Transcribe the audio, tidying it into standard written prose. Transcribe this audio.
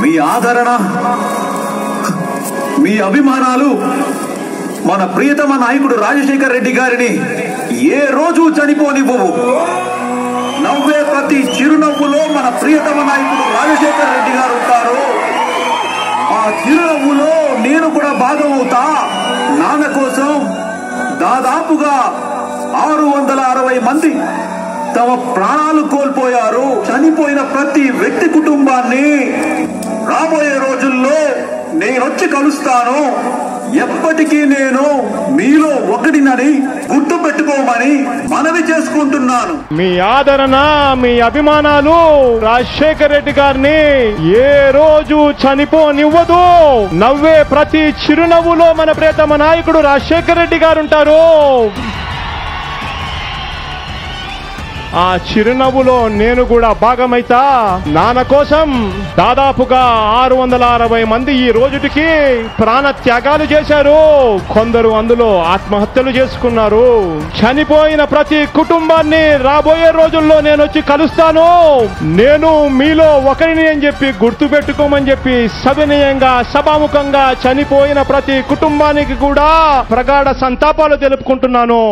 మీ ఆదరణ, మీ అభిమానాలు మన ప్రియతమ నాయకుడు రాజశేఖర్ రెడ్డి గారిని ఏ రోజు చనిపోనివ్వవు. నవ్వే ప్రతి చిరునవ్వులో మన ప్రియతమ నాయకుడు రాజశేఖర్ రెడ్డి గారు ఉంటారు. ఆ చిరునవ్వులో నేను కూడా భాగమవుతా. నాన్న కోసం దాదాపుగా 660 మంది తమ ప్రాణాలు కోల్పోయారు. చనిపోయిన ప్రతి వ్యక్తి కుటుంబాన్ని రాబోయే రోజుల్లో నేనొచ్చి కలుస్తాను. ఎప్పటికీ నేను మీలో ఒకటినని గుర్తు పెట్టుకోమని మనవి చేసుకుంటున్నాను. మీ ఆదరణ, మీ అభిమానాలు రాజశేఖర్ రెడ్డి గారిని ఏ రోజు చనిపోనివ్వదు. నవ్వే ప్రతి చిరునవ్వులో మన ప్రియతమ నాయకుడు రాజశేఖర్ రెడ్డి గారు ఉంటారు. ఆ చిరునవ్వులో నేను కూడా భాగమైతా. నాన్న కోసం దాదాపుగా 660 మంది ఈ రోజుటికి ప్రాణ త్యాగాలు చేశారు. కొందరు అందులో ఆత్మహత్యలు చేసుకున్నారు. చనిపోయిన ప్రతి కుటుంబాన్ని రాబోయే రోజుల్లో నేను వచ్చి కలుస్తాను. నేను మీలో ఒకరిని అని చెప్పి గుర్తు పెట్టుకోమని చెప్పి సవినయంగా, సభాముఖంగా చనిపోయిన ప్రతి కుటుంబానికి కూడా ప్రగాఢ సంతాపాలు తెలుపుకుంటున్నాను.